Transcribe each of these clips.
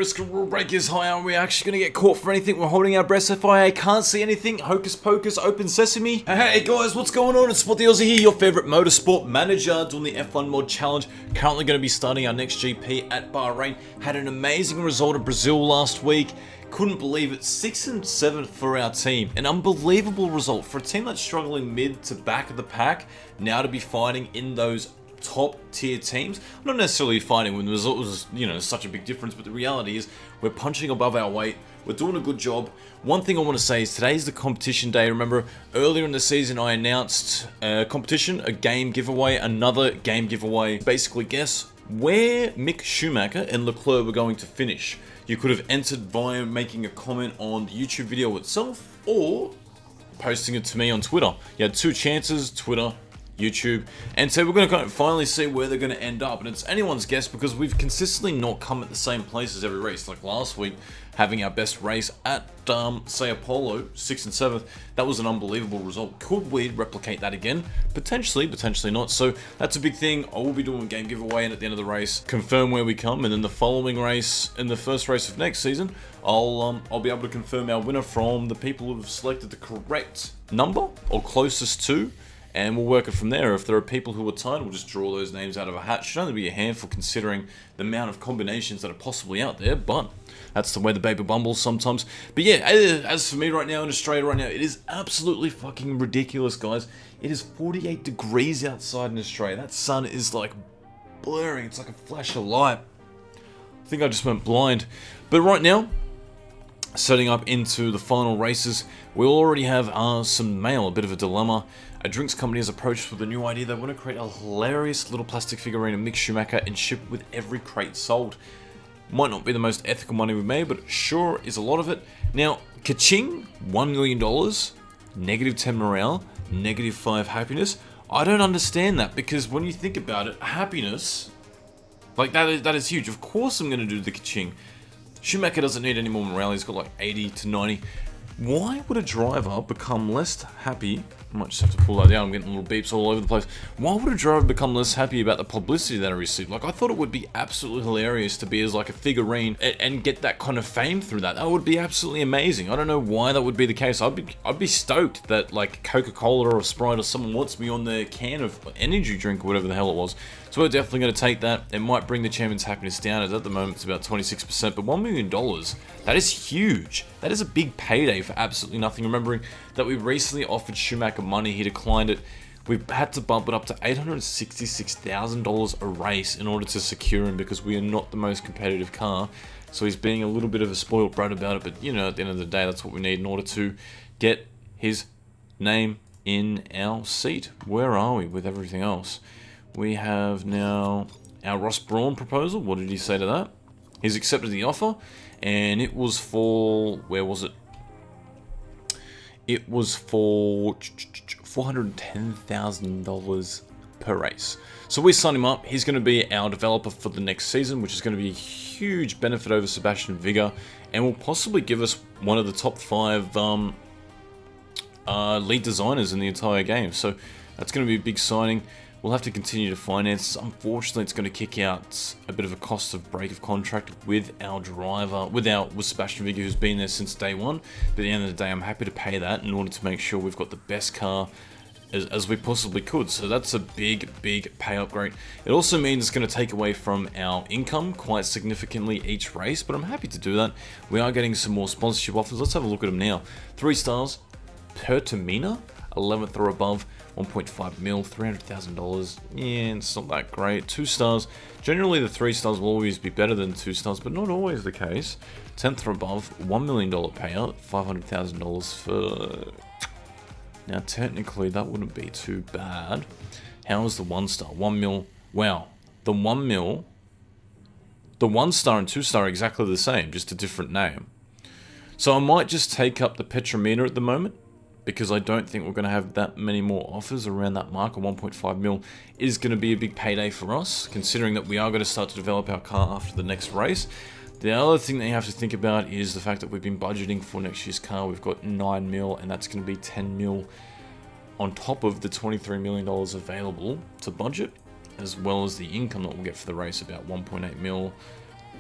risk of rule breakers. Hi, are we actually going to get caught for anything? We're holding our breath. FIA can't see anything. Hocus pocus, open sesame. Hey guys, what's going on? It's Spot the Aussie here, your favourite motorsport manager, doing the F1 mod challenge. Currently going to be starting our next GP at Bahrain. Had an amazing result in Brazil last week. Couldn't believe it. 6th and 7th for our team. An unbelievable result for a team that's struggling mid to back of the pack. Now to be fighting in those top tier teams. Not necessarily fighting when the result was, such a big difference, but the reality is we're punching above our weight. We're doing a good job. One thing I want to say is today's the competition day. Remember, earlier in the season I announced a competition, a game giveaway, another game giveaway. Basically, guess where Mick Schumacher and Leclerc were going to finish. You could have entered via making a comment on the YouTube video itself or posting it to me on Twitter. You had two chances, Twitter, YouTube, and so we're going to finally see where they're going to end up, and it's anyone's guess because we've consistently not come at the same places every race. Like last week, having our best race at Sao Paulo, 6th and 7th, that was an unbelievable result. Could we replicate that again? Potentially, potentially not. So that's a big thing. I will be doing a game giveaway, and at the end of the race, confirm where we come, and then the following race, in the first race of next season, I'll be able to confirm our winner from the people who have selected the correct number or closest to. And we'll work it from there. If there are people who are tied, we'll just draw those names out of a hat. Should only be a handful considering the amount of combinations that are possibly out there, but that's the way the baby bumbles sometimes. But yeah, as for me right now in Australia right now, it is absolutely fucking ridiculous, guys. It is 48 degrees outside in Australia. That sun is like blurring. It's like a flash of light. I think I just went blind. But right now, setting up into the final races, we already have some mail, a bit of a dilemma. A drinks company has approached with a new idea. They want to create a hilarious little plastic figurine of Mick Schumacher and ship it with every crate sold. Might not be the most ethical money we've made, but it sure is a lot of it. Now, ka-ching, $1 million, -10 morale, -5 happiness. I don't understand that, because when you think about it, happiness, like that is huge. Of course I'm going to do the ka-ching. Schumacher doesn't need any more morale. He's got like 80 to 90. Why would a driver become less happy? I might just have to pull that down. I'm getting little beeps all over the place. Why would a driver become less happy about the publicity that I received? Like, I thought it would be absolutely hilarious to be as like a figurine and get that kind of fame through that. That would be absolutely amazing. I don't know why that would be the case. I'd be stoked that like Coca-Cola or Sprite or someone wants me on their can of energy drink or whatever the hell it was. So we're definitely going to take that. It might bring the champion's happiness down, as at the moment it's about 26%, but $1 million, that is huge. That is a big payday for absolutely nothing. Remembering that we recently offered Schumacher money, he declined it. We've had to bump it up to $866,000 a race in order to secure him, because we are not the most competitive car. So he's being a little bit of a spoiled brat about it, but at the end of the day, that's what we need in order to get his name in our seat. Where are we with everything else? We have now our Ross Brawn proposal. What did he say to that? He's accepted the offer, and it was for, where was it? It was for $410,000 per race. So we signed him up. He's going to be our developer for the next season, which is going to be a huge benefit over Sebastian Vigor, and will possibly give us one of the top 5 lead designers in the entire game. So that's going to be a big signing. We'll have to continue to finance. Unfortunately, it's going to kick out a bit of a cost of break of contract with our driver, with Sebastian Vigor, who's been there since day one. But at the end of the day, I'm happy to pay that in order to make sure we've got the best car as we possibly could. So that's a big pay upgrade. It also means it's going to take away from our income quite significantly each race, but I'm happy to do that. We are getting some more sponsorship offers. Let's have a look at them now. 3 stars, Pertamina, 11th or above, 1.5 mil, $300,000. Yeah, it's not that great. 2 stars. Generally, the 3 stars will always be better than 2 stars, but not always the case. 10th or above, $1 million payout, $500,000 for. Now, technically, that wouldn't be too bad. How is the 1 star? 1 mil. Wow, the 1 mil. The 1 star and 2 star are exactly the same, just a different name. So I might just take up the Petrometer at the moment, because I don't think we're going to have that many more offers around that mark. A 1.5 mil is going to be a big payday for us, considering that we are going to start to develop our car after the next race. The other thing that you have to think about is the fact that we've been budgeting for next year's car. We've got 9 mil, and that's going to be 10 mil on top of the $23 million available to budget, as well as the income that we'll get for the race, about 1.8 mil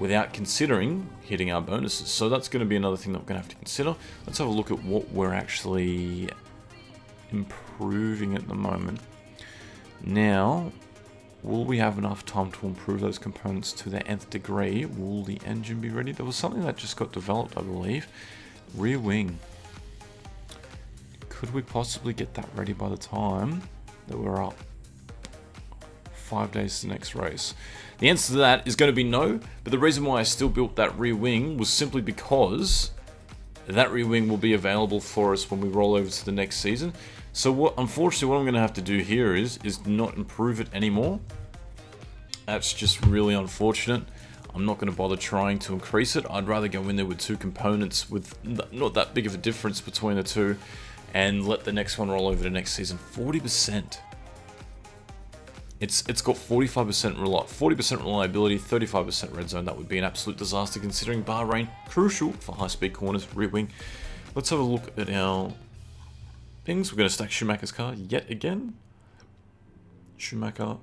without considering hitting our bonuses. So that's going to be another thing that we're going to have to consider. Let's have a look at what we're actually improving at the moment. Now, will we have enough time to improve those components to their nth degree? Will the engine be ready? There was something that just got developed, I believe. Rear wing. Could we possibly get that ready by the time that we're up 5 days to the next race? The answer to that is going to be no, but the reason why I still built that rear wing was simply because that rear wing will be available for us when we roll over to the next season. So unfortunately what I'm going to have to do here is not improve it anymore. That's just really unfortunate. I'm not going to bother trying to increase it. I'd rather go in there with two components with not that big of a difference between the two, and let the next one roll over to next season. 40%. It's got 40% reliability, 35% red zone. That would be an absolute disaster considering Bahrain, crucial for high-speed corners, rear wing. Let's have a look at our things. We're going to stack Schumacher's car yet again. Schumacher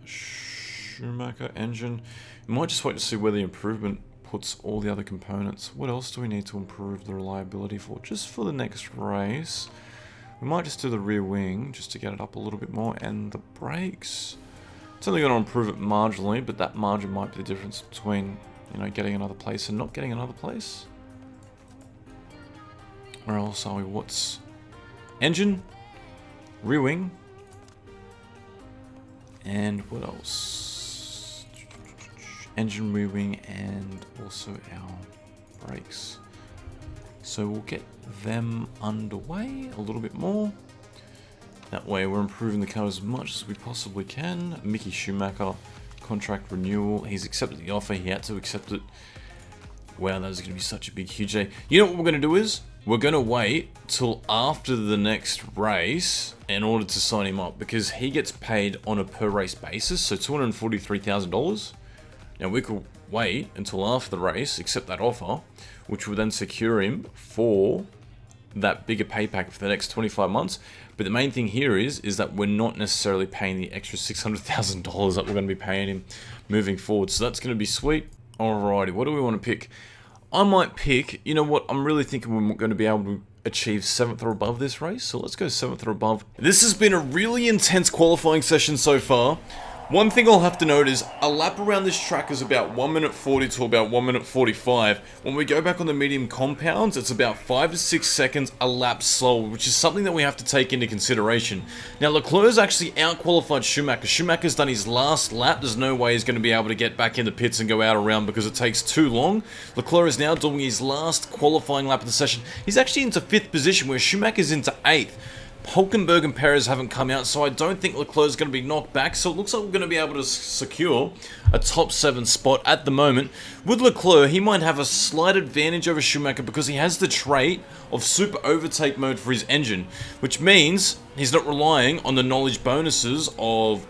engine. We might just wait to see where the improvement puts all the other components. What else do we need to improve the reliability for? Just for the next race. We might just do the rear wing just to get it up a little bit more, and the brakes. It's only going to improve it marginally, but that margin might be the difference between, you know, getting another place and not getting another place. Where else are we? What's engine, rear wing, and what else? Engine, rear wing, and also our brakes. So we'll get them underway a little bit more. That way we're improving the car as much as we possibly can. Mickey Schumacher, contract renewal. He's accepted the offer. He had to accept it. Wow, that is going to be such a big, huge day. You know what we're going to do is, we're going to wait till after the next race in order to sign him up, because he gets paid on a per race basis, so $243,000. Now we could wait until after the race, accept that offer, which would then secure him for that bigger pay packet for the next 25 months. But the main thing here is that we're not necessarily paying the extra $600,000 that we're going to be paying him moving forward. So that's going to be sweet. Alrighty, what do we want to pick? I might pick, you know what, I'm really thinking we're going to be able to achieve 7th or above this race. So let's go 7th or above. This has been a really intense qualifying session so far. One thing I'll have to note is a lap around this track is about 1 minute 40 to about 1 minute 45. When we go back on the medium compounds, it's about 5 to 6 seconds a lap slower, which is something that we have to take into consideration. Now, Leclerc's actually out-qualified Schumacher. Schumacher's done his last lap. There's no way he's going to be able to get back in the pits and go out around because it takes too long. Leclerc is now doing his last qualifying lap of the session. He's actually into 5th position, where Schumacher's into 8th. Hulkenberg and Perez haven't come out, so I don't think Leclerc's going to be knocked back. So it looks like we're going to be able to secure a top 7 spot at the moment. With Leclerc, he might have a slight advantage over Schumacher because he has the trait of super overtake mode for his engine, which means he's not relying on the knowledge bonuses of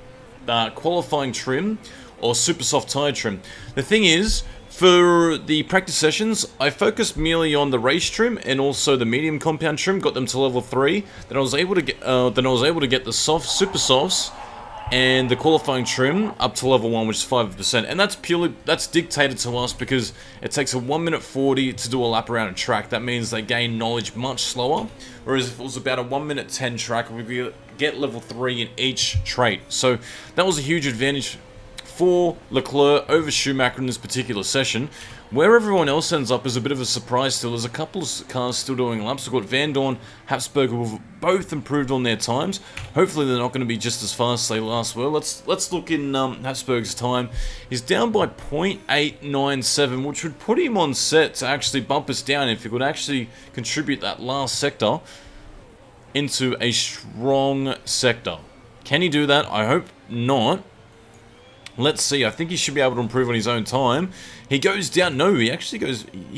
qualifying trim or super soft tire trim. The thing is, for the practice sessions, I focused merely on the race trim and also the medium compound trim, got them to level 3. Then I was able to get the soft, super softs, and the qualifying trim up to level 1, which is 5%. And that's dictated to us because it takes a 1 minute 40 to do a lap around a track. That means they gain knowledge much slower. Whereas if it was about a 1 minute 10 track, we get level 3 in each trait. So that was a huge advantage for Leclerc over Schumacher in this particular session. Where everyone else ends up is a bit of a surprise still. There's a couple of cars still doing laps. We've got Van Dorn, Habsburg, who have both improved on their times. Hopefully they're not going to be just as fast as they last were. Let's look in Habsburg's time. He's down by 0.897, which would put him on set to actually bump us down if he could actually contribute that last sector into a strong sector. Can he do that? I hope not. Let's see. I think he should be able to improve on his own time. He goes down. No, he actually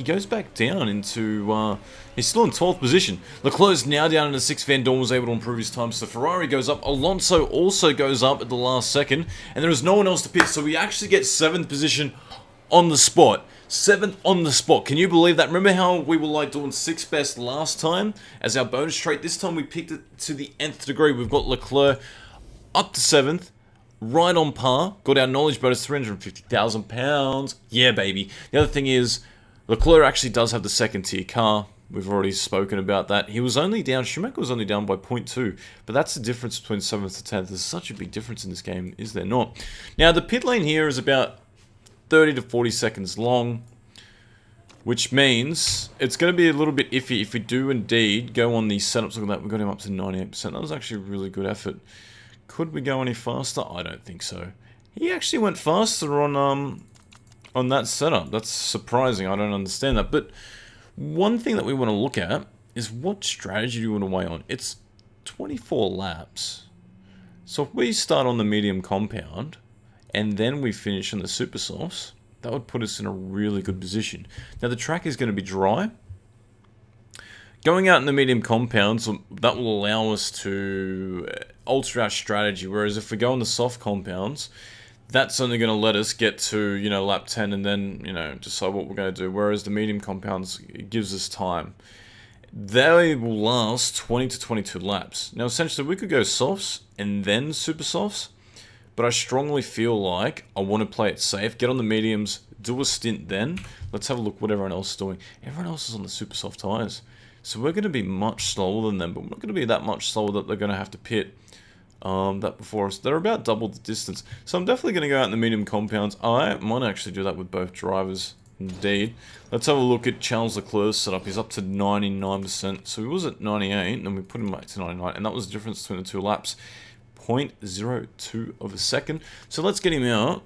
goes back down into... he's still in 12th position. Leclerc's now down into 6th. Van Dorn was able to improve his time. So Ferrari goes up. Alonso also goes up at the last second. And there is no one else to pit. So we actually get 7th position on the spot. 7th on the spot. Can you believe that? Remember how we were like doing 6th best last time as our bonus trait? This time we picked it to the nth degree. We've got Leclerc up to 7th. right on par. Got our knowledge bonus, £350,000. Yeah, baby. The other thing is, Leclerc actually does have the second tier car. We've already spoken about that. He was only down, Schumacher was only down by 0.2, but that's the difference between 7th to 10th. There's such a big difference in this game, is there not? Now, the pit lane here is about 30 to 40 seconds long, which means it's going to be a little bit iffy if we do indeed go on these setups. Look at that, we got him up to 98%. That was actually a really good effort. Could we go any faster? I don't think so. He actually went faster on that setup. That's surprising. I don't understand that. But one thing that we want to look at is what strategy do you want to weigh on? It's 24 laps. So if we start on the medium compound and then we finish on the super softs, that would put us in a really good position. Now the track is going to be dry. Going out in the medium compounds, that will allow us to alter our strategy. Whereas if we go on the soft compounds, that's only going to let us get to, lap 10 and then, decide what we're going to do. Whereas the medium compounds, it gives us time. They will last 20 to 22 laps. Now, essentially, we could go softs and then super softs. But I strongly feel like I want to play it safe. Get on the mediums, do a stint then. Let's have a look what everyone else is doing. Everyone else is on the super soft tyres. So we're going to be much slower than them. But we're not going to be that much slower that they're going to have to pit. That before us. They're about double the distance. So I'm definitely going to go out in the medium compounds. I might actually do that with both drivers. Indeed. Let's have a look at Charles Leclerc's setup. He's up to 99%. So he was at 98 and then we put him back to 99. And that was the difference between the two laps. 0.02 of a second. So let's get him out.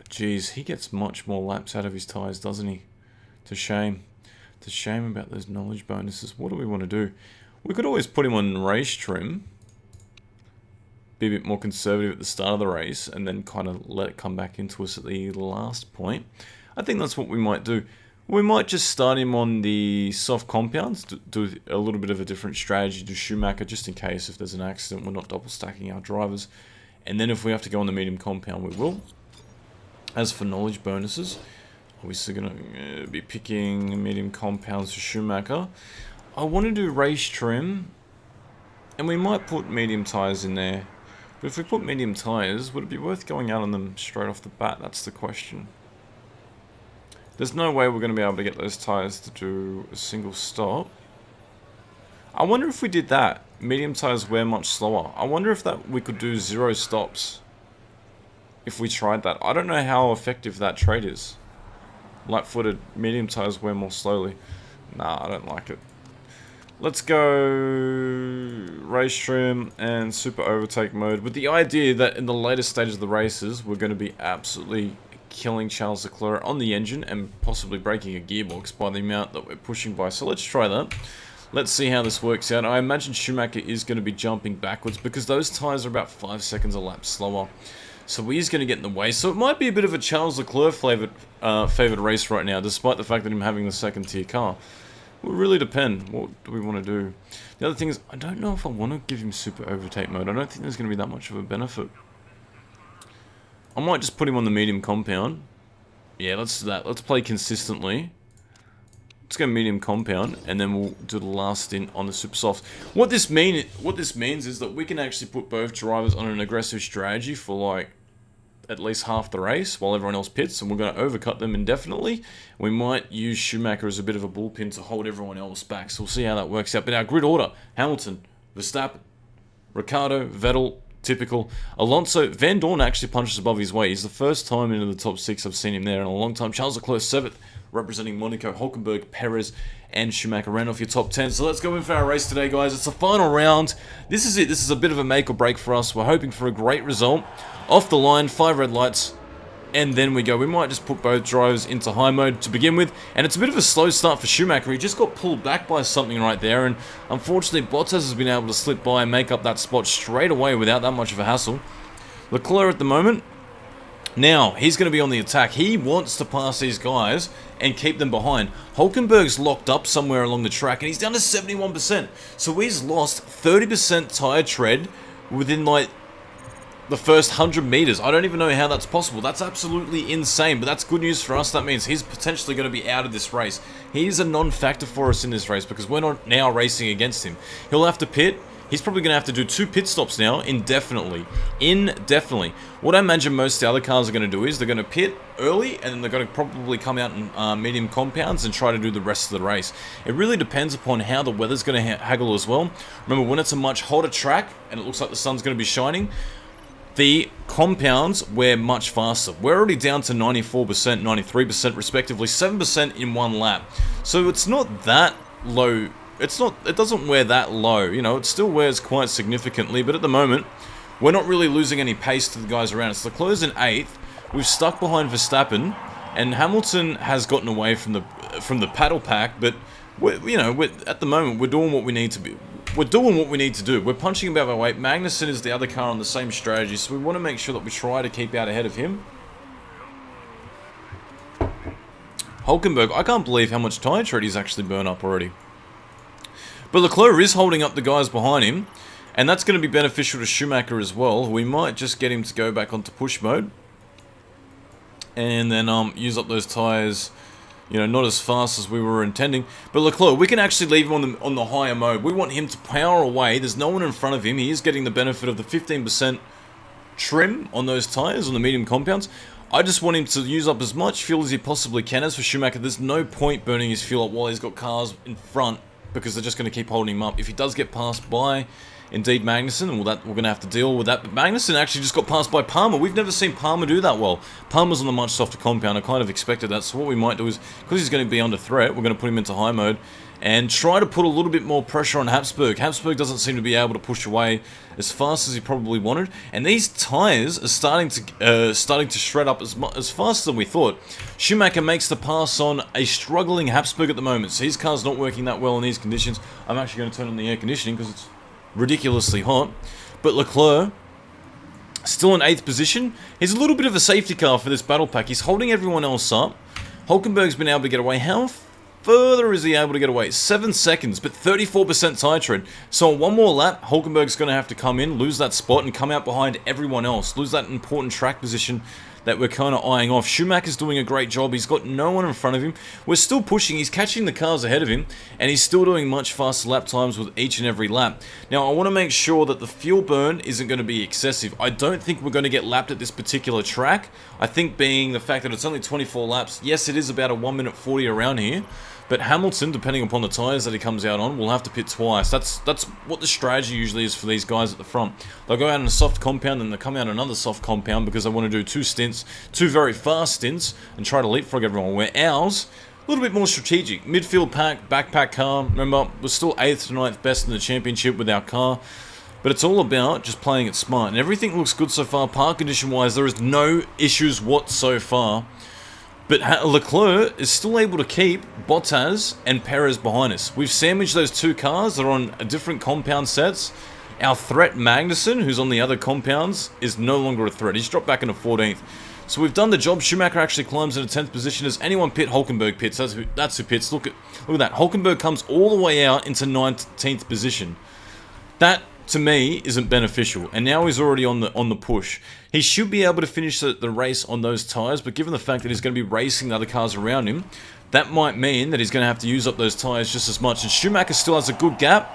Jeez, he gets much more laps out of his tyres, doesn't he? It's a shame. It's a shame about those knowledge bonuses. What do we want to do? We could always put him on race trim. Be a bit more conservative at the start of the race and then kind of let it come back into us at the last point. I think that's what we might do. We might just start him on the soft compounds, do a little bit of a different strategy to Schumacher just in case if there's an accident we're not double stacking our drivers. And then if we have to go on the medium compound we will. As for knowledge bonuses, obviously going to be picking medium compounds for Schumacher. I want to do race trim and we might put medium tyres in there. But if we put medium tyres, would it be worth going out on them straight off the bat? That's the question. There's no way we're going to be able to get those tyres to do a single stop. I wonder if we did that. Medium tyres wear much slower. I wonder if that we could do 0 stops. If we tried that. I don't know how effective that trade is. Light-footed, medium tyres wear more slowly. Nah, I don't like it. Let's go race trim and super overtake mode with the idea that in the later stages of the races we're going to be absolutely killing Charles Leclerc on the engine and possibly breaking a gearbox by the amount that we're pushing by. So let's try that. Let's see how this works out. I imagine Schumacher is going to be jumping backwards because those tyres are about 5 seconds a lap slower. So he's going to get in the way. So it might be a bit of a Charles Leclerc favoured race right now, despite the fact that him having the second tier car. It will really depend. What do we want to do? The other thing is, I don't know if I want to give him super overtake mode. I don't think there's going to be that much of a benefit. I might just put him on the medium compound. Yeah, let's do that. Let's play consistently. Let's go medium compound, and then we'll do the last stint on the super softs. What this means is that we can actually put both drivers on an aggressive strategy for like at least half the race while everyone else pits, and we're going to overcut them indefinitely. We might use Schumacher as a bit of a bullpen to hold everyone else back, so we'll see how that works out. But our grid order: Hamilton, Verstappen, Ricciardo, Vettel, typical. Alonso, Van Dorn actually punches above his weight. He's the first time into the top 6 I've seen him there in a long time. Charles Leclerc 7th, representing Monaco. Hulkenberg, Perez, and Schumacher ran off your top 10. So let's go in for our race today, guys. It's the final round. This is it. This is a bit of a make or break for us. We're hoping for a great result. Off the line, 5 red lights, and then we go. We might just put both drivers into high mode to begin with, and it's a bit of a slow start for Schumacher. He just got pulled back by something right there, and unfortunately Bottas has been able to slip by and make up that spot straight away without that much of a hassle. Leclerc at the moment, now he's going to be on the attack. He wants to pass these guys and keep them behind. Hulkenberg's locked up somewhere along the track, and he's down to 71%. So he's lost 30% tyre tread within like the first 100 meters. I don't even know how that's possible. That's absolutely insane, but that's good news for us. That means he's potentially going to be out of this race. He's a non-factor for us in this race because we're not now racing against him. He'll have to pit. He's probably going to have to do 2 pit stops now, indefinitely. Indefinitely. What I imagine most of the other cars are going to do is they're going to pit early, and then they're going to probably come out in medium compounds and try to do the rest of the race. It really depends upon how the weather's going to haggle as well. Remember, when it's a much hotter track, and it looks like the sun's going to be shining, the compounds wear much faster. We're already down to 94%, 93% respectively, 7% in one lap. So it's not that low. It doesn't wear that low, you know, it still wears quite significantly, but at the moment, we're not really losing any pace to the guys around us. Leclerc's in 8th, we've stuck behind Verstappen, and Hamilton has gotten away from the paddle pack, but, at the moment, we're doing what we need to be. We're doing what we need to do. We're punching above our weight. Magnussen is the other car on the same strategy, so we want to make sure that we try to keep out ahead of him. Hulkenberg, I can't believe how much tyre tread he's actually burned up already. But Leclerc is holding up the guys behind him, and that's going to be beneficial to Schumacher as well. We might just get him to go back onto push mode, and then use up those tyres, not as fast as we were intending. But Leclerc, we can actually leave him on the higher mode. We want him to power away. There's no one in front of him. He is getting the benefit of the 15% trim on those tyres, on the medium compounds. I just want him to use up as much fuel as he possibly can. As for Schumacher, there's no point burning his fuel up while he's got cars in front, because they're just going to keep holding him up. If he does get passed by, indeed, Magnussen, well, we're going to have to deal with that. But Magnussen actually just got passed by Palmer. We've never seen Palmer do that well. Palmer's on a much softer compound. I kind of expected that. So what we might do is, because he's going to be under threat, we're going to put him into high mode and try to put a little bit more pressure on Habsburg. Habsburg doesn't seem to be able to push away as fast as he probably wanted, and these tyres are starting to shred up as fast as we thought. Schumacher makes the pass on a struggling Habsburg at the moment, so his car's not working that well in these conditions. I'm actually going to turn on the air conditioning because it's ridiculously hot. But Leclerc, still in 8th position. He's a little bit of a safety car for this battle pack. He's holding everyone else up. Hulkenberg's been able to get away. How further is he able to get away? 7 seconds, but 34% tyre tread. So on one more lap, Hulkenberg's going to have to come in, lose that spot, and come out behind everyone else. Lose that important track position that we're kind of eyeing off. Schumacher's doing a great job. He's got no one in front of him. We're still pushing. He's catching the cars ahead of him, and he's still doing much faster lap times with each and every lap. Now, I want to make sure that the fuel burn isn't going to be excessive. I don't think we're going to get lapped at this particular track. I think being the fact that it's only 24 laps, yes, it is about a 1 minute 40 around here, but Hamilton, depending upon the tyres that he comes out on, will have to pit twice. That's what the strategy usually is for these guys at the front. They'll go out in a soft compound, and they'll come out in another soft compound because they want to do 2 stints, 2 very fast stints, and try to leapfrog everyone. Where ours, a little bit more strategic. Midfield pack, backpack car. Remember, we're still 8th to 9th best in the championship with our car. But it's all about just playing it smart. And everything looks good so far. Park condition-wise, there is no issues whatsoever. But Leclerc is still able to keep Bottas and Perez behind us. We've sandwiched those 2 cars. They're on different compound sets. Our threat, Magnussen, who's on the other compounds, is no longer a threat. He's dropped back into 14th. So we've done the job. Schumacher actually climbs into 10th position. Does anyone pit? Hulkenberg pits. That's who pits. Look at that. Hulkenberg comes all the way out into 19th position. That, to me, isn't beneficial. And now he's already on the push. He should be able to finish the race on those tyres, but given the fact that he's going to be racing the other cars around him, that might mean that he's going to have to use up those tyres just as much. And Schumacher still has a good gap.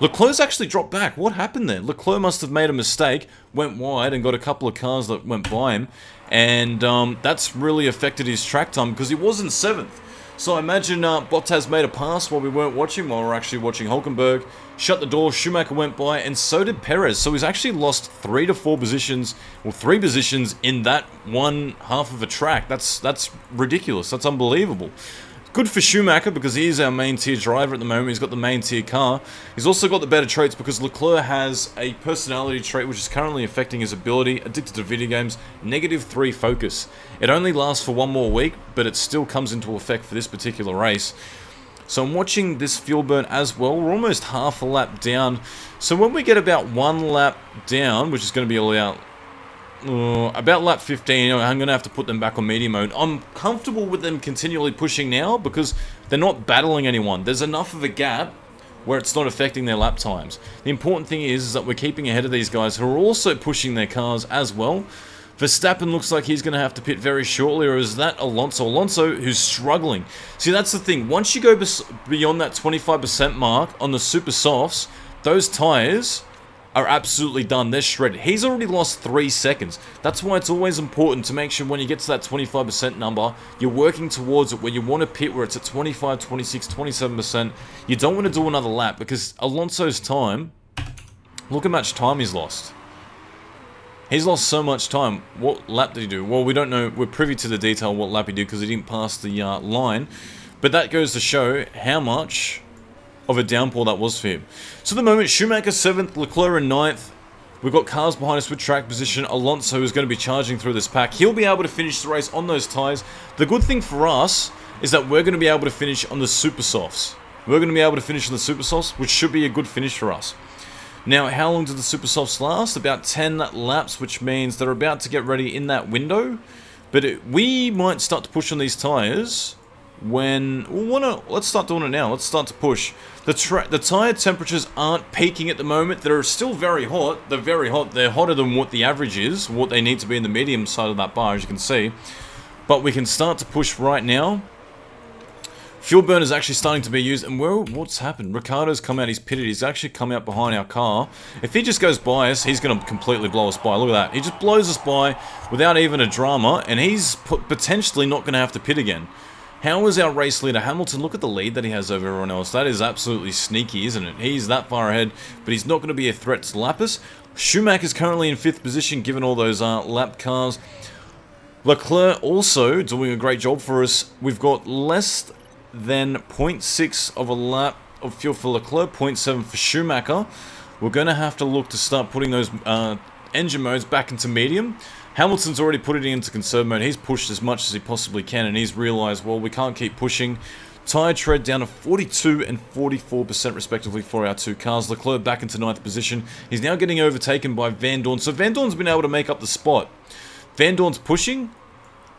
Leclerc's actually dropped back. What happened there? Leclerc must have made a mistake, went wide, and got a couple of cars that went by him. And that's really affected his track time because he was in 7th. So I imagine Bottas made a pass while we weren't watching, while we were actually watching Hulkenberg. Shut the door, Schumacher went by, and so did Perez. So he's actually lost 3 to 4 positions, or 3 positions in that one half of a track. That's ridiculous. That's unbelievable. Good for Schumacher because he is our main tier driver at the moment. He's got the main tier car. He's also got the better traits because Leclerc has a personality trait which is currently affecting his ability. Addicted to video games, -3 focus. It only lasts for 1 more week, but it still comes into effect for this particular race. So I'm watching this fuel burn as well. We're almost half a lap down. So when we get about 1 lap down, which is going to be about lap 15, I'm going to have to put them back on medium mode. I'm comfortable with them continually pushing now because they're not battling anyone. There's enough of a gap where it's not affecting their lap times. The important thing is that we're keeping ahead of these guys who are also pushing their cars as well. Verstappen looks like he's going to have to pit very shortly, or is that Alonso? Alonso, who's struggling. See, that's the thing. Once you go beyond that 25% mark on the super softs, those tyres are absolutely done. They're shredded. He's already lost 3 seconds. That's why it's always important to make sure when you get to that 25% number, you're working towards it where you want to pit where it's at 25, 26, 27%. You don't want to do another lap because Alonso's time, look how much time he's lost. He's lost so much time. What lap did he do? Well, we don't know. We're privy to the detail what lap he did because he didn't pass the line. But that goes to show how much of a downpour that was for him. So at the moment, Schumacher 7th, Leclerc in 9th. We've got cars behind us with track position. Alonso is going to be charging through this pack. He'll be able to finish the race on those tyres. The good thing for us is that we're going to be able to finish on the super softs. We're going to be able to finish on the super softs, which should be a good finish for us. Now, how long do the super softs last? About 10 laps, which means they're about to get ready in that window. But we might start to push on these tyres when... let's start doing it now. Let's start to push. The tyre temperatures aren't peaking at the moment. They're still very hot. They're very hot. They're hotter than what the average is, what they need to be in the medium side of that bar, as you can see. But we can start to push right now. Fuel burn is actually starting to be used, and what's happened? Ricciardo's come out, he's pitted, he's actually come out behind our car. If he just goes by us, he's going to completely blow us by. Look at that. He just blows us by without even a drama, and he's potentially not going to have to pit again. How is our race leader, Hamilton? Look at the lead that he has over everyone else. That is absolutely sneaky, isn't it? He's that far ahead, but he's not going to be a threat to lap us. Schumacher's currently in 5th position, given all those lap cars. Leclerc also doing a great job for us. We've got less than 0.6 of a lap of fuel for Leclerc, 0.7 for Schumacher. We're going to have to look to start putting those engine modes back into medium. Hamilton's already put it into conserve mode. He's pushed as much as he possibly can, and he's realised, well, we can't keep pushing. Tyre tread down to 42 and 44% respectively for our two cars. Leclerc back into 9th position. He's now getting overtaken by Van Dorn. So Van Dorn's been able to make up the spot. Van Dorn's pushing.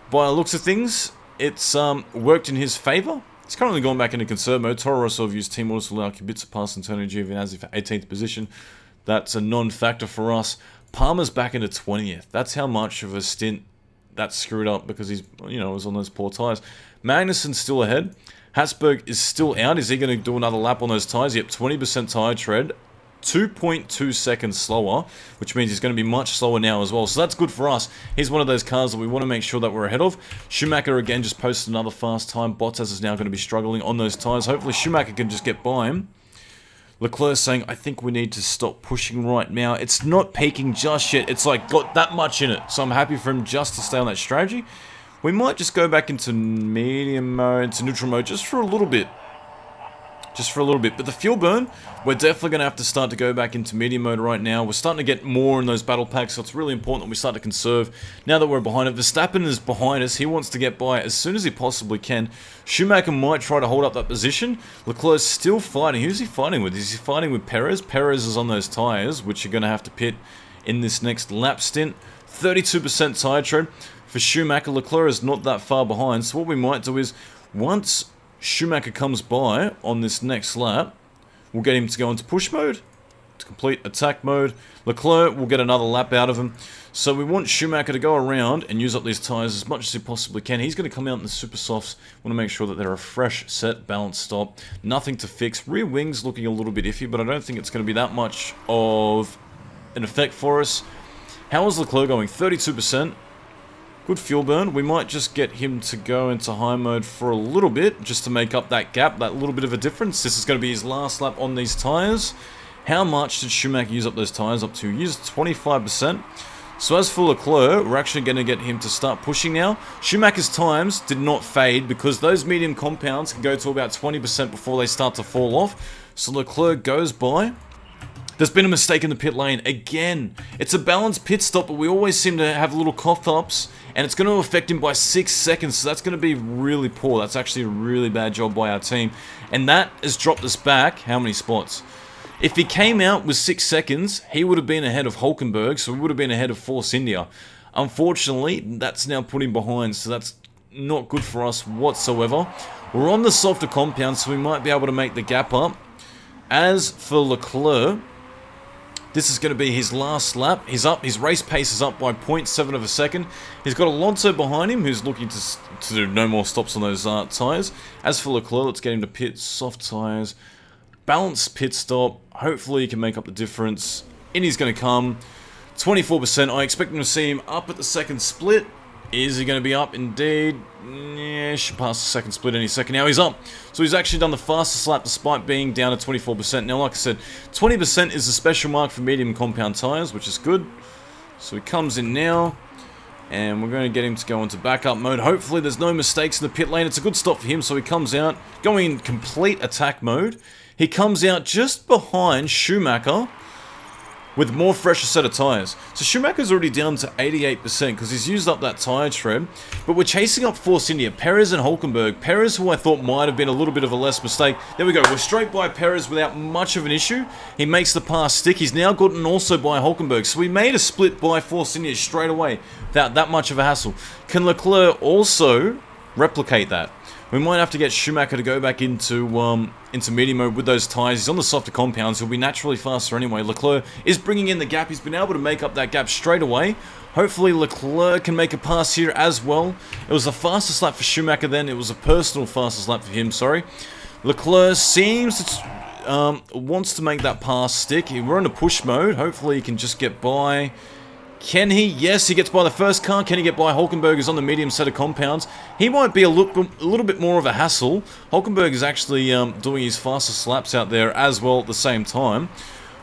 By the looks of things, it's worked in his favour. He's currently gone back into conserve mode. Toro Rosso have used team orders to allow Kvyat pass Antonio Giovinazzi for 18th position. That's a non-factor for us. Palmer's back into 20th. That's how much of a stint that's screwed up because he's, was on those poor tyres. Magnussen's still ahead. Hatzberg is still out. Is he going to do another lap on those tyres? Yep, 20% tyre tread. 2.2 seconds slower, which means he's going to be much slower now as well. So that's good for us. He's one of those cars that we want to make sure that we're ahead of. Schumacher again just posted another fast time. Bottas is now going to be struggling on those tyres. Hopefully Schumacher can just get by him. Leclerc saying, I think we need to stop pushing right now. It's not peaking just yet. It's like got that much in it. So I'm happy for him just to stay on that strategy. We might just go back into medium mode, into neutral mode, just for a little bit. But the fuel burn, we're definitely going to have to start to go back into medium mode right now. We're starting to get more in those battle packs, so it's really important that we start to conserve now that we're behind it. Verstappen is behind us. He wants to get by as soon as he possibly can. Schumacher might try to hold up that position. Leclerc's still fighting. Who's he fighting with? Is he fighting with Perez? Perez is on those tyres, which are going to have to pit in this next lap stint. 32% tyre tread for Schumacher. Leclerc is not that far behind, so what we might do is, once Schumacher comes by on this next lap, we'll get him to go into push mode, to complete attack mode. Leclerc will get another lap out of him. So we want Schumacher to go around and use up these tyres as much as he possibly can. He's going to come out in the super softs. Want to make sure that they're a fresh set, balanced stop. Nothing to fix. Rear wings looking a little bit iffy, but I don't think it's going to be that much of an effect for us. How is Leclerc going? 32%. Good fuel burn. We might just get him to go into high mode for a little bit, just to make up that gap, that little bit of a difference. This is going to be his last lap on these tyres. How much did Schumacher use up those tyres up to? He used 25%. So as for Leclerc, we're actually going to get him to start pushing now. Schumacher's times did not fade because those medium compounds can go to about 20% before they start to fall off. So Leclerc goes by. There's been a mistake in the pit lane again. It's a balanced pit stop, but we always seem to have little cough-ups, and it's going to affect him by 6 seconds, so that's going to be really poor. That's actually a really bad job by our team, and that has dropped us back how many spots? If he came out with 6 seconds, he would have been ahead of Hulkenberg, so we would have been ahead of Force India. Unfortunately, that's now put him behind, so that's not good for us whatsoever. We're on the softer compound, so we might be able to make the gap up. As for Leclerc, this is going to be his last lap. He's up. His race pace is up by 0.7 of a second. He's got Alonso behind him, who's looking to do no more stops on those tyres. As for Leclerc, let's get him to pit. Soft tyres. balanced pit stop. Hopefully he can make up the difference. In he's going to come. 24%. I expect him to see him up at the second split. Is he going to be up? Indeed. Yeah, should pass the second split any second. Now he's up. So he's actually done the fastest lap despite being down to 24%. Now, like I said, 20% is the special mark for medium compound tyres, which is good. So he comes in now. And we're going to get him to go into backup mode. Hopefully there's no mistakes in the pit lane. It's a good stop for him. So he comes out, going in complete attack mode. He comes out just behind Schumacher with more fresher set of tyres. So Schumacher's already down to 88% because he's used up that tyre tread. But we're chasing up Force India, Perez and Hulkenberg. Perez, who I thought might have been a little bit of a less mistake. There we go, we're straight by Perez without much of an issue. He makes the pass stick. He's now gotten also by Hulkenberg. So we made a split by Force India straight away without that much of a hassle. Can Leclerc also replicate that? We might have to get Schumacher to go back into medium mode with those tyres. He's on the softer compounds. He'll be naturally faster anyway. Leclerc is bringing in the gap. He's been able to make up that gap straight away. Hopefully Leclerc can make a pass here as well. It was the fastest lap for Schumacher then. It was a personal fastest lap for him, sorry. Leclerc seems to wants to make that pass stick. We're in a push mode. Hopefully he can just get by. Can he? Yes, he gets by the first car. Can he get by Hulkenberg, who's on the medium set of compounds? He might be a little bit more of a hassle. Hulkenberg is actually doing his fastest laps out there as well at the same time.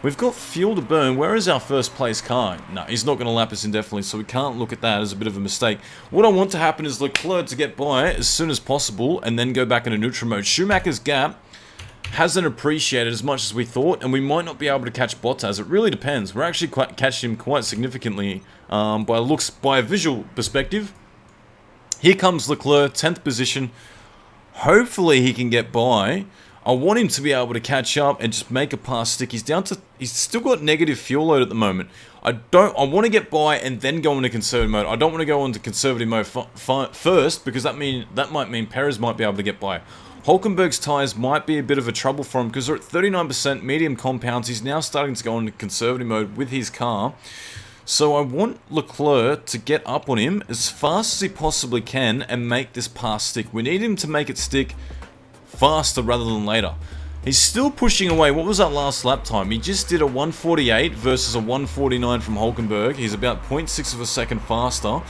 We've got fuel to burn. Where is our first place car? No, he's not going to lap us indefinitely, so we can't look at that as a bit of a mistake. What I want to happen is Leclerc to get by as soon as possible and then go back into neutral mode. Schumacher's gap hasn't appreciated as much as we thought, and we might not be able to catch Bottas. It really depends. We're actually catching him quite significantly by a visual perspective. Here comes Leclerc, 10th position. Hopefully he can get by. I want him to be able to catch up and just make a pass stick. He's still got negative fuel load at the moment. I want to get by and then go into conservative mode. I don't want to go into conservative mode first because that might mean Perez might be able to get by. Hulkenberg's tyres might be a bit of a trouble for him because they're at 39% medium compounds. He's now starting to go into conservative mode with his car. So I want Leclerc to get up on him as fast as he possibly can and make this pass stick. We need him to make it stick faster rather than later. He's still pushing away. What was that last lap time? He just did a 148 versus a 149 from Hulkenberg. He's about 0.6 of a second faster.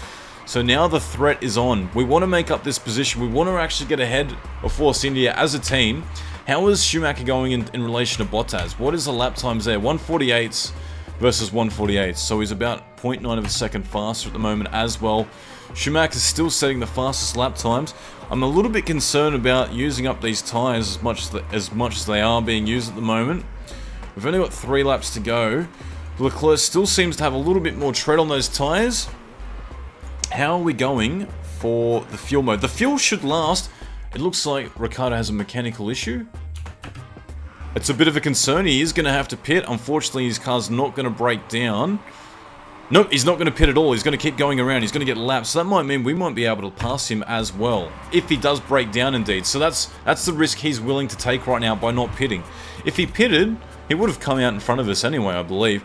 So now the threat is on. We want to make up this position. We want to actually get ahead of Force India as a team. How is Schumacher going in relation to Bottas? What is the lap times there? 148s versus 148s. So he's about 0.9 of a second faster at the moment as well. Schumacher's still setting the fastest lap times. I'm a little bit concerned about using up these tyres as much as they are being used at the moment. We've only got 3 laps to go. Leclerc still seems to have a little bit more tread on those tyres. How are we going for the fuel mode? The fuel should last. It looks like Ricciardo has a mechanical issue. It's a bit of a concern. He is going to have to pit. Unfortunately, his car's not going to break down. Nope, he's not going to pit at all. He's going to keep going around. He's going to get lapped. So that might mean we might be able to pass him as well. If he does break down indeed. So that's the risk he's willing to take right now by not pitting. If he pitted, he would have come out in front of us anyway, I believe.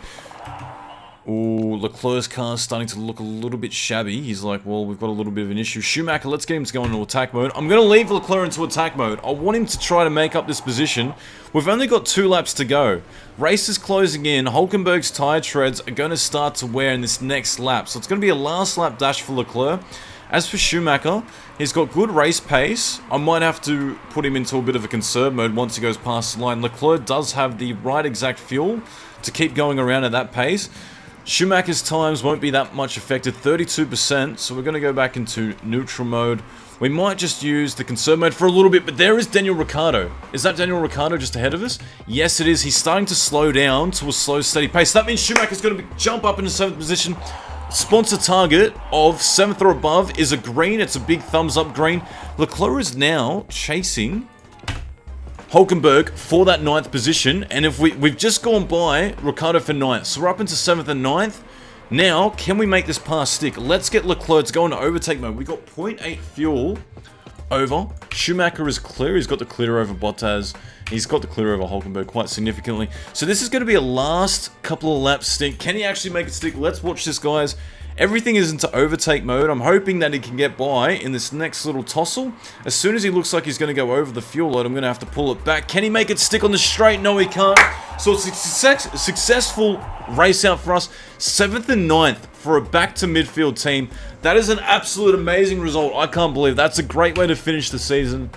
Ooh, Leclerc's car's starting to look a little bit shabby. He's like, well, we've got a little bit of an issue. Schumacher, let's get him to go into attack mode. I'm going to leave Leclerc into attack mode. I want him to try to make up this position. We've only got 2 laps to go. Race is closing in. Hulkenberg's tyre treads are going to start to wear in this next lap. So it's going to be a last lap dash for Leclerc. As for Schumacher, he's got good race pace. I might have to put him into a bit of a conserve mode once he goes past the line. Leclerc does have the right exact fuel to keep going around at that pace. Schumacher's times won't be that much affected, 32%, so we're going to go back into neutral mode. We might just use the conserve mode for a little bit, but there is Daniil Ricciardo. Is that Daniil Ricciardo just ahead of us? Yes, it is. He's starting to slow down to a slow, steady pace. That means Schumacher's going to jump up into 7th position. Sponsor target of 7th or above is a green. It's a big thumbs up green. Leclerc is now chasing Hulkenberg for that 9th position, and if we've just gone by Ricciardo for 9th, so we're up into 7th and 9th. Now, can we make this pass stick? Let's get Leclerc to go into overtake mode. We got 0.8 fuel over. Schumacher is clear. He's got the clear over Bottas. He's got the clear over Hulkenberg quite significantly. So this is going to be a last couple of laps stick. Can he actually make it stick? Let's watch this, guys, Everything is into overtake mode. I'm hoping that he can get by in this next little tussle. As soon as he looks like he's going to go over the fuel load, I'm going to have to pull it back. Can he make it stick on the straight? No, he can't. So it's a successful race out for us. 7th and 9th for a back to midfield team. That is an absolute amazing result. I can't believe that's a great way to finish the season.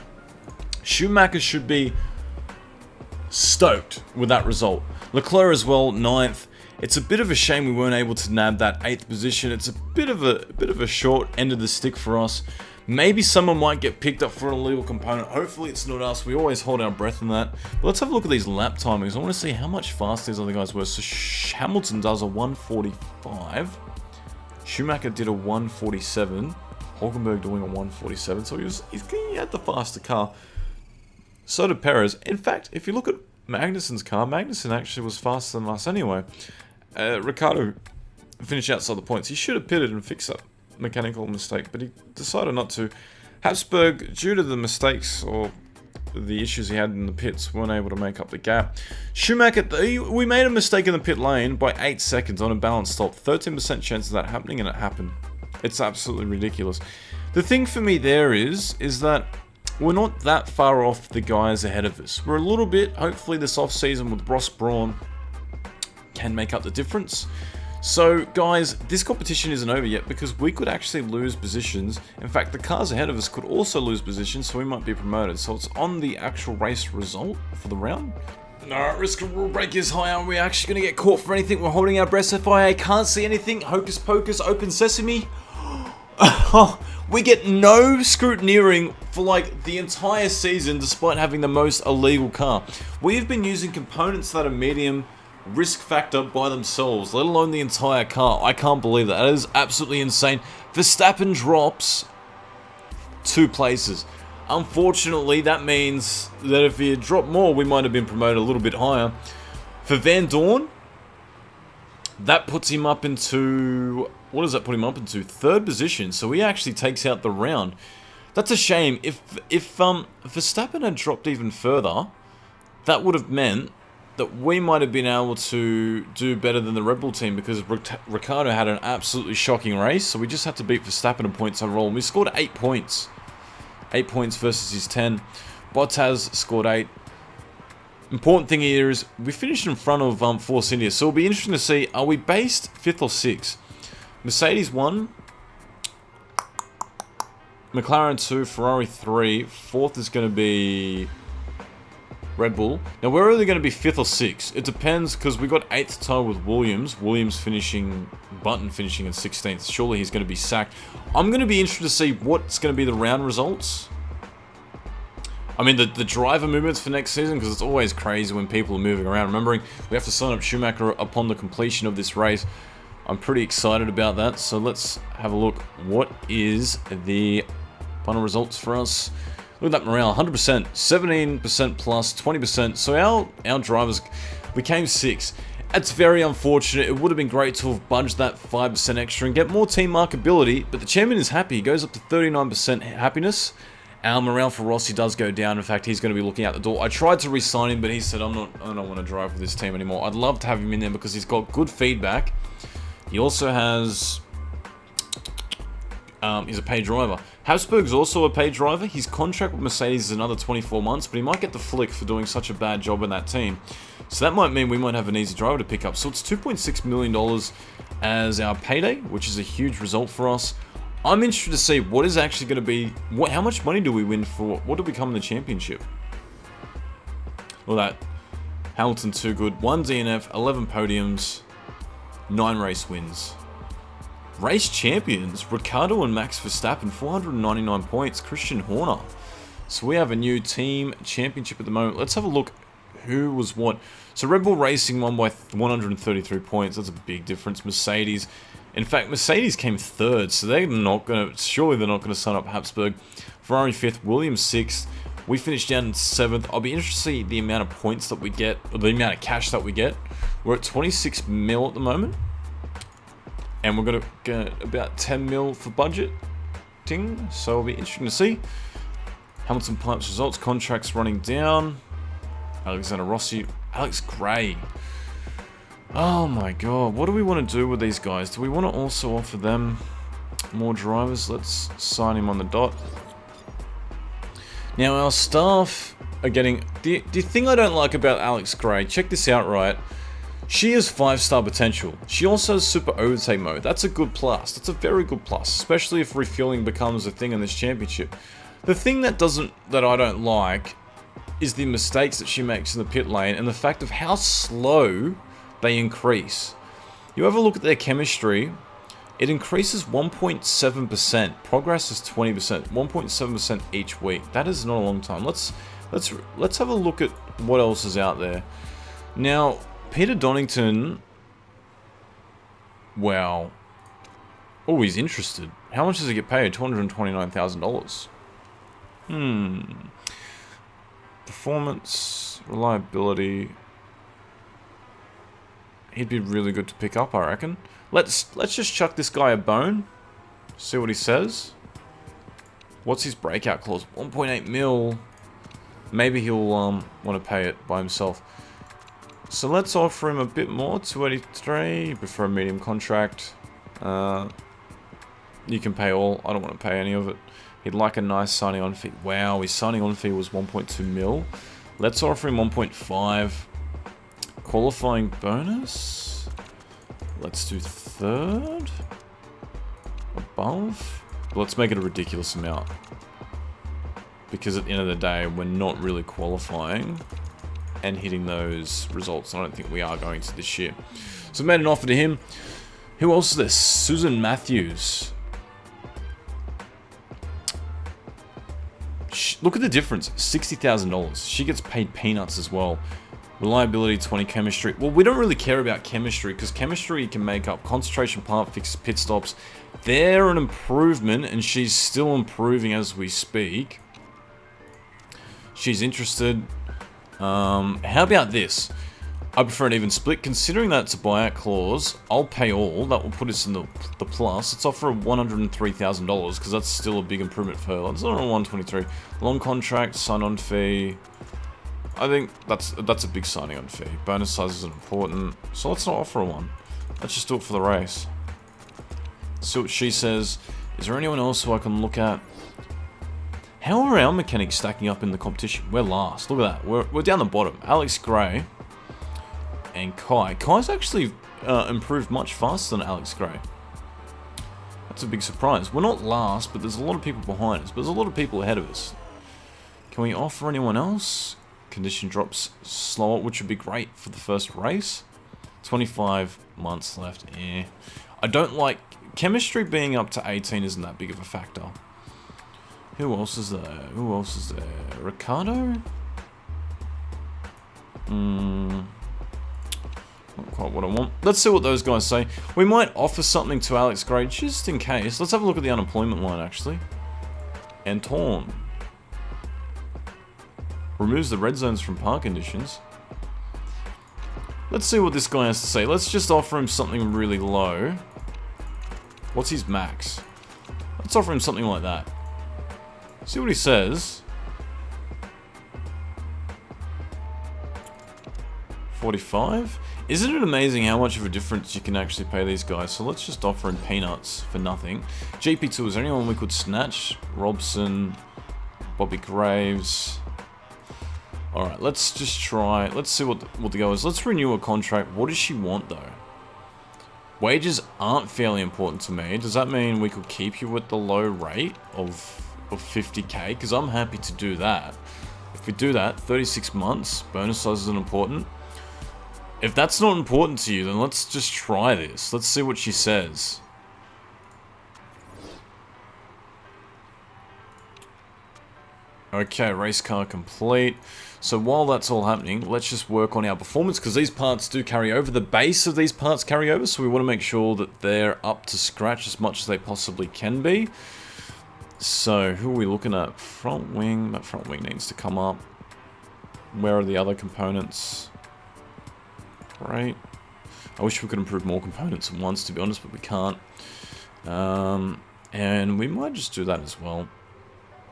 Schumacher should be stoked with that result. Leclerc as well, 9th. It's a bit of a shame we weren't able to nab that 8th position. It's a bit of a short end of the stick for us. Maybe someone might get picked up for an illegal component. Hopefully it's not us. We always hold our breath in that. But let's have a look at these lap timings. I want to see how much faster these other guys were. So Hamilton does a 1:45. Schumacher did a 1:47. Hulkenberg doing a 1:47. So he had the faster car. So did Perez. In fact, if you look at Magnussen's car, Magnussen actually was faster than us anyway. Ricciardo finished outside the points. He should have pitted and fixed that mechanical mistake, but he decided not to. Habsburg, due to the mistakes or the issues he had in the pits, weren't able to make up the gap. Schumacher, we made a mistake in the pit lane by 8 seconds on a balanced stop. 13% chance of that happening, and it happened. It's absolutely ridiculous. The thing for me there is that we're not that far off the guys ahead of us. We're a little bit, hopefully this off-season with Ross Brawn can make up the difference. So guys, this competition isn't over yet because we could actually lose positions. In fact, the cars ahead of us could also lose positions, so we might be promoted. So it's on the actual race result for the round. Alright, risk of rule break is high. Are we actually going to get caught for anything? We're holding our breath. FIA can't see anything. Hocus pocus, open sesame. We get no scrutineering for like the entire season despite having the most illegal car. We've been using components that are medium risk factor by themselves, let alone the entire car. I can't believe that. That is absolutely insane. Verstappen drops 2 places. Unfortunately, that means that if he had dropped more, we might have been promoted a little bit higher. For Van Dorn, that puts him up into... What does that put him up into? 3rd position, so he actually takes out the round. That's a shame. If Verstappen had dropped even further, that would have meant that we might have been able to do better than the Red Bull team because Ricciardo had an absolutely shocking race, so we just had to beat Verstappen in points overall, and we scored 8 points. 8 points versus his 10. Bottas scored 8. Important thing here is we finished in front of Force India, so it'll be interesting to see, are we based 5th or 6th? Mercedes 1, McLaren 2, Ferrari 3, 4th is going to be Red Bull. Now we're either going to be 5th or 6th. It depends because we got 8th tie with Williams finishing, Button finishing in 16th. Surely he's going to be sacked. I'm going to be interested to see what's going to be the round results. I mean, the driver movements for next season, because it's always crazy when people are moving around. Remembering, we have to sign up Schumacher upon the completion of this race. I'm pretty excited about that, so let's have a look. What is the final results for us? Look at that morale, 100%, 17% plus, 20%. So our drivers, we came 6th. That's very unfortunate. It would have been great to have budged that 5% extra and get more team markability, but the champion is happy. He goes up to 39% happiness. Our morale for Rossi does go down. In fact, he's going to be looking out the door. I tried to re-sign him, but he said, I don't want to drive with this team anymore. I'd love to have him in there because he's got good feedback. He also has... he's a paid driver. Habsburg's also a paid driver. His contract with Mercedes is another 24 months, but he might get the flick for doing such a bad job in that team. So that might mean we might have an easy driver to pick up. So it's $2.6 million as our payday, which is a huge result for us. I'm interested to see what is actually going to be... how much money do we win for... What do we become in the championship? Well, that... Hamilton too good. 1 DNF, 11 podiums, 9 race wins. Race champions, Ricciardo and Max Verstappen, 499 points, Christian Horner. So we have a new team championship at the moment. Let's have a look who was what. So Red Bull Racing won by 133 points. That's a big difference. Mercedes, in fact, Mercedes came 3rd, so they're not going to, surely they're not going to sign up Habsburg. Ferrari 5th, Williams 6th. We finished down in 7th. I'll be interested to see the amount of points that we get, or the amount of cash that we get. We're at 26 mil at the moment. And we're going to get about 10 mil for budgeting. So it'll be interesting to see. Hamilton Pipes results, contracts running down. Alexander Rossi, Alex Gray. Oh my god, what do we want to do with these guys? Do we want to also offer them more drivers? Let's sign him on the dot. Now our staff are getting... The thing I don't like about Alex Gray, check this out, right? She has 5-star potential. She also has super overtake mode. That's a good plus. That's a very good plus, especially if refueling becomes a thing in this championship. The thing that I don't like is the mistakes that she makes in the pit lane and the fact of how slow they increase. You have a look at their chemistry. It increases 1.7%. Progress is 20%. 1.7% each week. That is not a long time. Let's have a look at what else is out there. Now, Peter Donington. Wow. Oh, he's interested. How much does he get paid? $229,000. Performance, reliability. He'd be really good to pick up, I reckon. Let's just chuck this guy a bone. See what he says. What's his breakout clause? 1.8 mil. Maybe he'll want to pay it by himself. So let's offer him a bit more. 283. Prefer a medium contract. You can pay all. I don't want to pay any of it. He'd like a nice signing on fee. Wow, his signing on fee was 1.2 mil. Let's offer him 1.5. Qualifying bonus. Let's do third. Above. Let's make it a ridiculous amount. Because at the end of the day, we're not really qualifying and hitting those results. I don't think we are going to this year. So I made an offer to him. Who else is there? Susan Matthews. Look at the difference. $60,000. She gets paid peanuts as well. Reliability 20, chemistry. Well, we don't really care about chemistry because chemistry can make up concentration, part fixes, pit stops. They're an improvement and she's still improving as we speak. She's interested. How about this? I prefer an even split. Considering that it's a buyout clause, I'll pay all. That will put us in the plus. Let's offer $103,000 because that's still a big improvement for her. Let's not on 123. Long contract, sign-on fee. I think that's a big signing on fee. Bonus sizes are important. So let's not offer one. Let's just do it for the race. See what she says. Is there anyone else who I can look at? How are our mechanics stacking up in the competition? We're last. Look at that. We're down the bottom. Alex Gray and Kai. Kai's actually improved much faster than Alex Gray. That's a big surprise. We're not last, but there's a lot of people behind us. But there's a lot of people ahead of us. Can we offer anyone else? Condition drops slower, which would be great for the first race. 25 months left. Yeah. I don't like... Chemistry being up to 18 isn't that big of a factor. Who else is there? Who else is there? Ricciardo? Not quite what I want. Let's see what those guys say. We might offer something to Alex Gray just in case. Let's have a look at the unemployment line, actually. Anton. Removes the red zones from park conditions. Let's see what this guy has to say. Let's just offer him something really low. What's his max? Let's offer him something like that. See what he says. 45? Isn't it amazing how much of a difference you can actually pay these guys? So let's just offer him peanuts for nothing. GP2, is there anyone we could snatch? Robson, Bobby Graves. Alright, let's just try. Let's see what the go is. Let's renew a contract. What does she want, though? Wages aren't fairly important to me. Does that mean we could keep you at the low rate of 50k? Because I'm happy to do that. If we do that, 36 months, bonus size isn't important. If that's not important to you, then let's just try this. Let's see what she says. Okay, race car complete. So while that's all happening, let's just work on our performance because these parts do carry over. The base of these parts carry over, so we want to make sure that they're up to scratch as much as they possibly can be. So who are we looking at? Front wing. That front wing needs to come up. Where are the other components? Great. I wish we could improve more components at once, to be honest, but we can't. And we might just do that as well.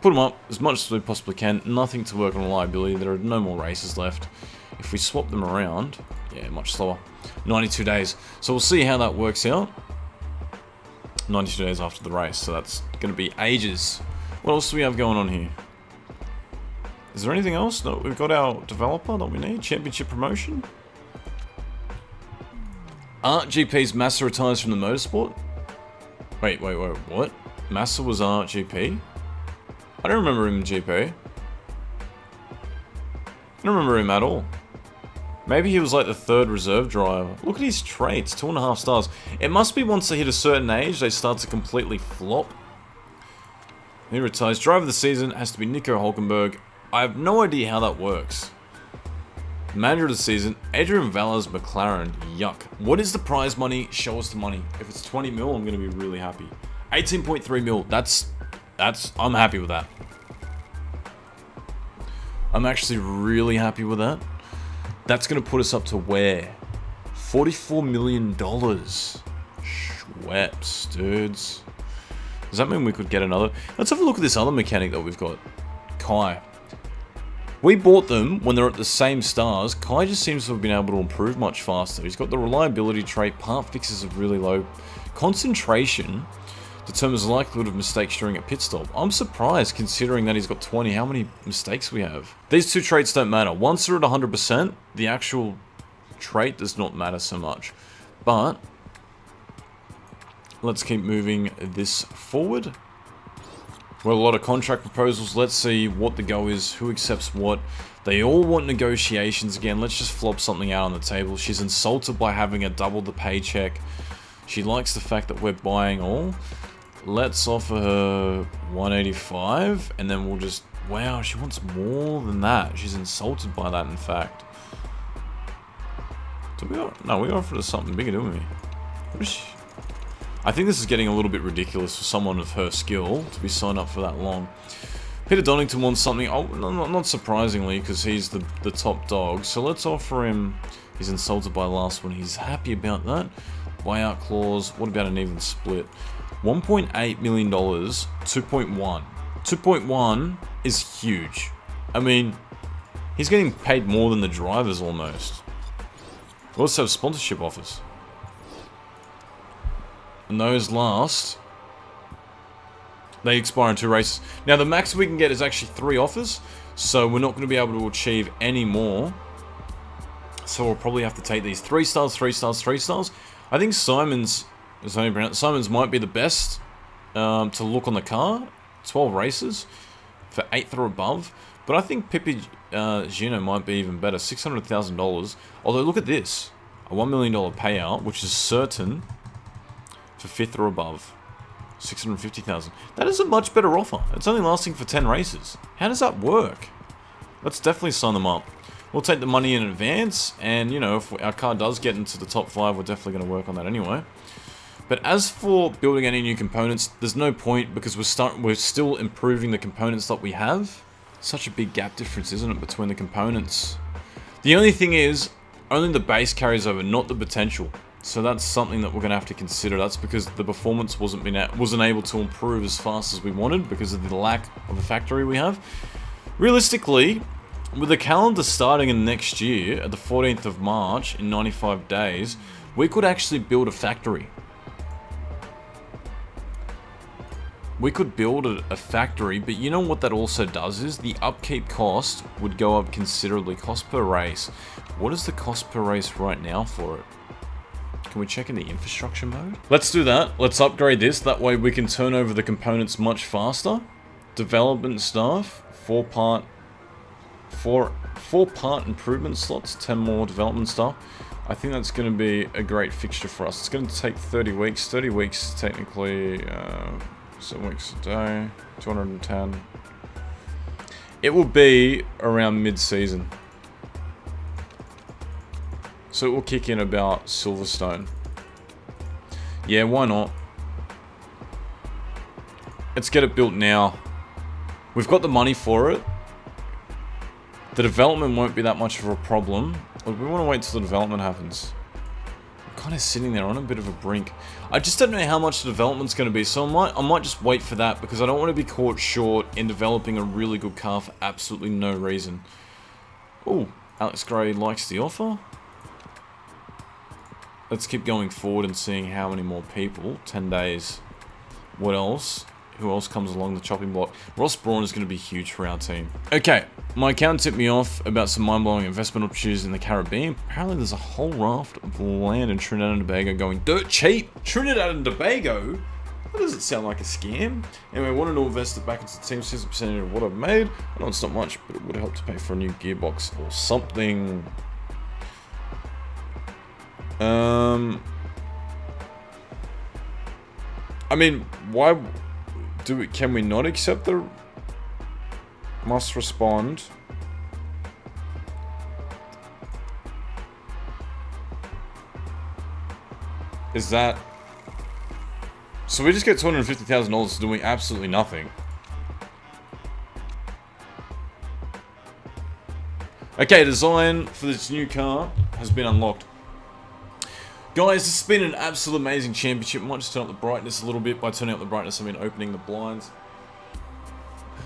Put them up as much as we possibly can. Nothing to work on reliability. There are no more races left. If we swap them around, Yeah, much slower. 92 days. So we'll see how that works out. 92 days after the race, so that's going to be ages. What else do we have going on here? Is there anything else? No, we've got our developer that we need. Championship promotion. Art GP's Massa retires from the Motorsport. Wait, what? Massa was Art GP? I don't remember him in GP. I don't remember him at all. Maybe he was like the third reserve driver. Look at his traits, 2.5 stars. It must be once they hit a certain age, they start to completely flop. He retires. Driver of the season has to be Nico Hulkenberg. I have no idea how that works. Manager of the season, Adrian Valler's McLaren. Yuck. What is the prize money? Show us the money. If it's 20 mil, I'm going to be really happy. 18.3 mil. I'm happy with that. I'm actually really happy with that. That's going to put us up to where? $44 million. Schweppes, dudes. Does that mean we could get another? Let's have a look at this other mechanic that we've got. Kai. We bought them when they're at the same stars. Kai just seems to have been able to improve much faster. He's got the reliability trait. Part fixes are really low. Concentration determines the likelihood of mistakes during a pit stop. I'm surprised considering that he's got 20. How many mistakes we have? These two traits don't matter. Once they're at 100%, the actual trait does not matter so much. But let's keep moving this forward. Well, a lot of contract proposals. Let's see what the go is, who accepts what. They all want negotiations again. Let's just flop something out on the table. She's insulted by having a double the paycheck. She likes the fact that we're buying all. Let's offer her 185, and then we'll just... Wow, she wants more than that. She's insulted by that, in fact. No, we offered her something bigger, didn't we? What is she... I think this is getting a little bit ridiculous for someone of her skill to be signed up for that long. Peter Donington wants something, not surprisingly, because he's the top dog. So let's offer him, he's insulted by the last one, he's happy about that. Buyout clause, what about an even split? $1.8 million, 2.1. 2.1 is huge. I mean, he's getting paid more than the drivers almost. We also have sponsorship offers. And those last, they expire in 2 races. Now the max we can get is actually 3 offers, so we're not going to be able to achieve any more. So we'll probably have to take these 3 stars, 3 stars, 3 stars. I think Simon's might be the best to look on the car. 12 races for 8th or above. But I think Pippi Gino might be even better. $600,000. Although look at this, a $1 million payout, which is certain. For 5th or above, $650,000. That is a much better offer. It's only lasting for 10 races. How does that work? Let's definitely sign them up. We'll take the money in advance, and you know, if our car does get into the top 5, we're definitely going to work on that anyway. But as for building any new components, there's no point because we're still improving the components that we have. Such a big gap difference, isn't it, between the components? The only thing is, only the base carries over, not the potential. So that's something that we're going to have to consider. That's because the performance wasn't able to improve as fast as we wanted because of the lack of a factory we have. Realistically, with the calendar starting in next year at the 14th of March in 95 days, we could actually build a factory. We could build a factory, but you know what that also does is the upkeep cost would go up considerably. Cost per race. What is the cost per race right now for it? Can we check in the infrastructure mode? Let's do that. Let's upgrade this. That way we can turn over the components much faster. Development staff, 4-part improvement slots, 10 more development staff. I think that's going to be a great fixture for us. It's going to take 30 weeks. 30 weeks technically, 7 weeks a day, 210. It will be around mid-season. So it will kick in about Silverstone. Yeah, why not? Let's get it built now. We've got the money for it. The development won't be that much of a problem. But we want to wait till the development happens. I'm kind of sitting there on a bit of a brink. I just don't know how much the development's going to be. So I might just wait for that because I don't want to be caught short in developing a really good car for absolutely no reason. Ooh, Alex Gray likes the offer. let's keep going forward and seeing how many more people. 10 days. What else? Who else comes along the chopping block? Ross Brawn is going to be huge for our team. Okay, my account tipped me off about some mind-blowing investment opportunities in the Caribbean. Apparently there's a whole raft of land in Trinidad and Tobago going dirt cheap. Trinidad and Tobago? That doesn't sound like a scam. Anyway, I wanted to invest it back into the team, 60% of what I've made. I know it's not much, but it would help to pay for a new gearbox or something. I mean, why... Can we not accept the must respond? Is that... So we just get $250,000 doing absolutely nothing. Okay, design for this new car has been unlocked. Guys, this has been an absolute amazing championship. Might just turn up the brightness a little bit. By turning up the brightness, I mean opening the blinds.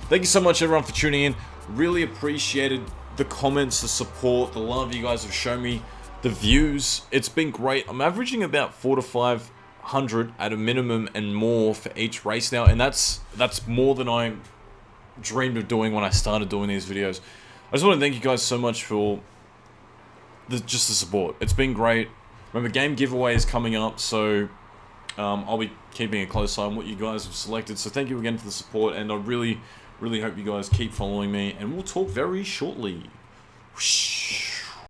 Thank you so much, everyone, for tuning in. Really appreciated the comments, the support, the love you guys have shown me, the views. It's been great. I'm averaging about 400 to 500 at a minimum and more for each race now, and that's more than I dreamed of doing when I started doing these videos. I just want to thank you guys so much for just the support. It's been great. Remember, game giveaway is coming up, so I'll be keeping a close eye on what you guys have selected. So thank you again for the support, and I really, really hope you guys keep following me, and we'll talk very shortly. Whoosh.